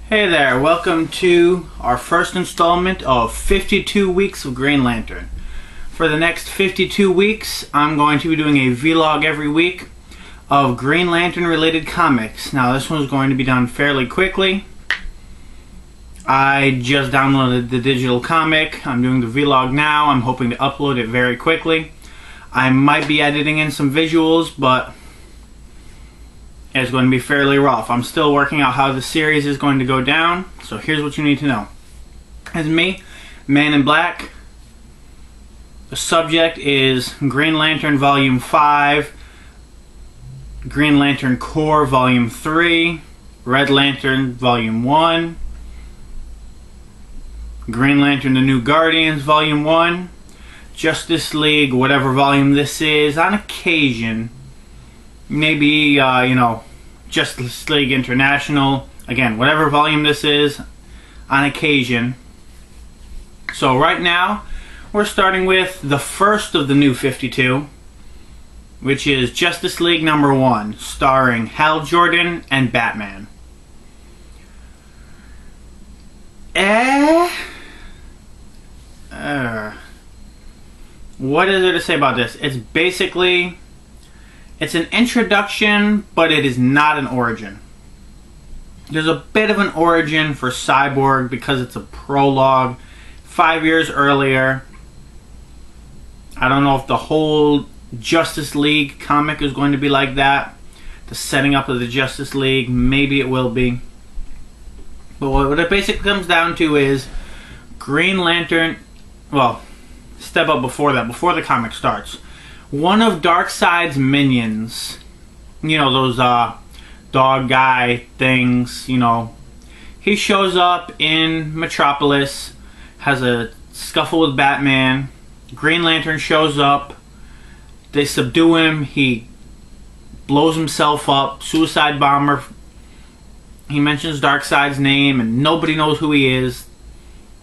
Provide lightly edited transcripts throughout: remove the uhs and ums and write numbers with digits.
Hey there, welcome to our first installment of 52 weeks of Green Lantern. For the next 52 weeks, I'm going to be doing a vlog every week of Green Lantern related comics. Now this one's going to be done fairly quickly. I just downloaded the digital comic. I'm doing the vlog now. I'm hoping to upload it very quickly. I might be editing in some visuals, but it's going to be fairly rough. I'm still working out how the series is going to go down, so here's what you need to know. It's me, Man in Black. The subject is Green Lantern Volume 5, Green Lantern Corps Volume 3, Red Lantern Volume 1, Green Lantern The New Guardians Volume 1, Justice League, whatever volume this is, on occasion, maybe, Justice League International, again, whatever volume this is, on occasion. So right now, we're starting with the first of the new 52, which is Justice League number 1, starring Hal Jordan and Batman. What is there to say about this? It's basically, it's an introduction, but it is not an origin. There's a bit of an origin for Cyborg because it's a prologue 5 years earlier. I don't know if the whole Justice League comic is going to be like that. The setting up of the Justice League, maybe it will be. But what it basically comes down to is Green Lantern, well, step up before that, before the comic starts. One of Darkseid's minions, you know, those dog guy things, you know, he shows up in Metropolis, has a scuffle with Batman. Green Lantern shows up, they subdue him, he blows himself up, suicide bomber. He mentions Darkseid's name and nobody knows who he is.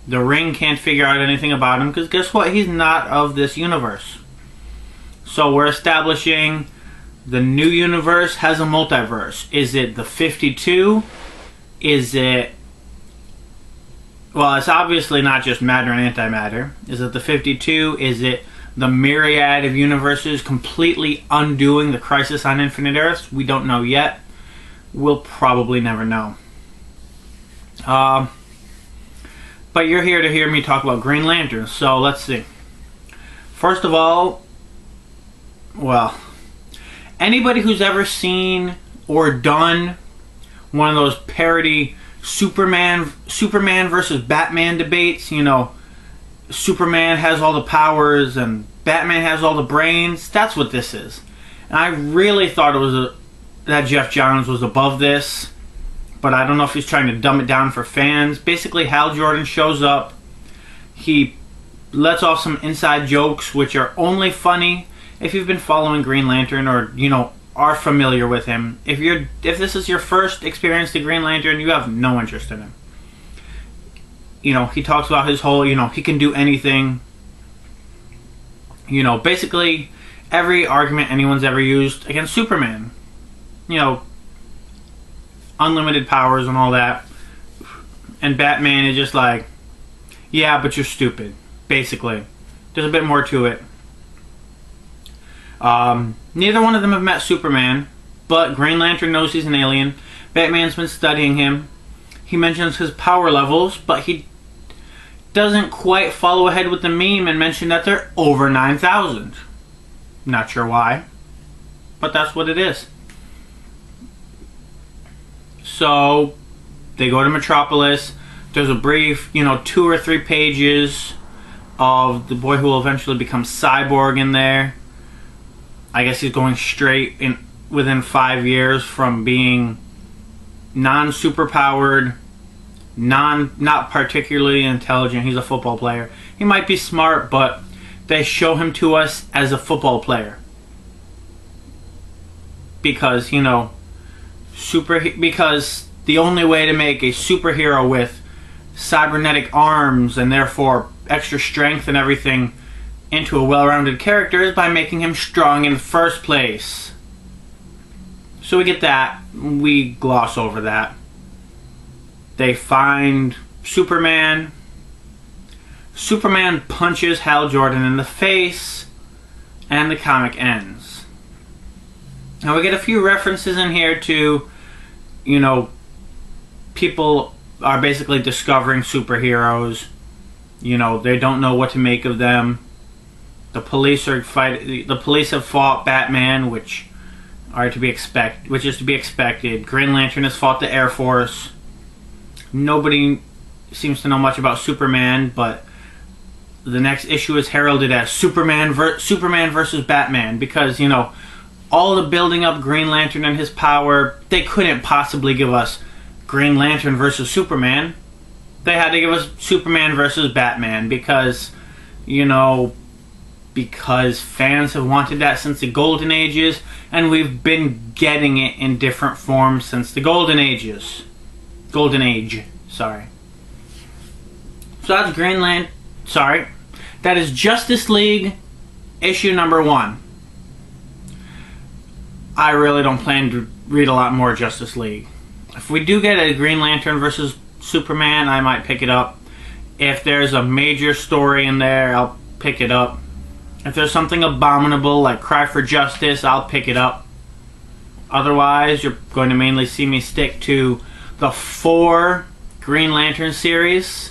The Ring can't figure out anything about him because guess what? He's not of this universe. So we're establishing the new universe has a multiverse. Is it the 52? Is it... Well, it's obviously not just matter and antimatter. Is it the 52? Is it the myriad of universes completely undoing the Crisis on Infinite Earths? We don't know yet. We'll probably never know. But you're here to hear me talk about Green Lantern, so let's see. First of all, well, anybody who's ever seen or done one of those parody Superman versus Batman debates, you know, Superman has all the powers and Batman has all the brains, that's what this is. And I really thought it was that Jeff Johns was above this, but I don't know if he's trying to dumb it down for fans. Basically, Hal Jordan shows up, he lets off some inside jokes which are only funny if you've been following Green Lantern or, you know, are familiar with him. If this is your first experience to Green Lantern, you have no interest in him. You know, he talks about his whole, you know, he can do anything. You know, basically every argument anyone's ever used against Superman. You know, unlimited powers and all that. And Batman is just like, yeah, but you're stupid. Basically. There's a bit more to it. Neither one of them have met Superman, but Green Lantern knows he's an alien. Batman's been studying him. He mentions his power levels, but he doesn't quite follow ahead with the meme and mention that they're over 9,000. Not sure why, but that's what it is. So, they go to Metropolis. There's a brief, 2 or 3 pages of the boy who will eventually become Cyborg in there. I guess he's going straight in within 5 years from being non-superpowered, not particularly intelligent. He's a football player. He might be smart, but they show him to us as a football player. Because, because the only way to make a superhero with cybernetic arms and therefore extra strength and everything into a well-rounded character is by making him strong in the first place. So we get that. We gloss over that. They find Superman. Superman punches Hal Jordan in the face, and the comic ends. Now we get a few references in here to, you know, people are basically discovering superheroes. You know, they don't know what to make of them. The police are The police have fought Batman, which is to be expected. Green Lantern has fought the Air Force. Nobody seems to know much about Superman, but the next issue is heralded as Superman versus Batman, because, you know, all the building up Green Lantern and his power, they couldn't possibly give us Green Lantern versus Superman. They had to give us Superman versus Batman because, you know, because fans have wanted that since the Golden Ages, and we've been getting it in different forms since the Golden Ages. Golden Age, sorry. So that's that is Justice League issue number 1. I really don't plan to read a lot more Justice League. If we do get a Green Lantern versus Superman, I might pick it up. If there's a major story in there, I'll pick it up. If there's something abominable like Cry for Justice, I'll pick it up. Otherwise, you're going to mainly see me stick to the 4 Green Lantern series.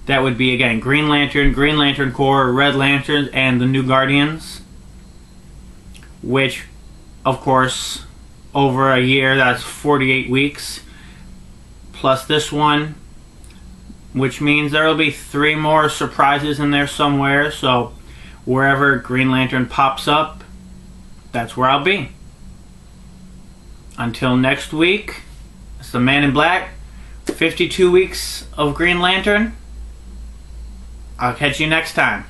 That would be, again, Green Lantern Corps, Red Lantern, and the New Guardians. Which, of course, over a year, that's 48 weeks. Plus this one, which means there will be 3 more surprises in there somewhere. So wherever Green Lantern pops up, that's where I'll be. Until next week, it's the Man in Black. 52 weeks of Green Lantern. I'll catch you next time.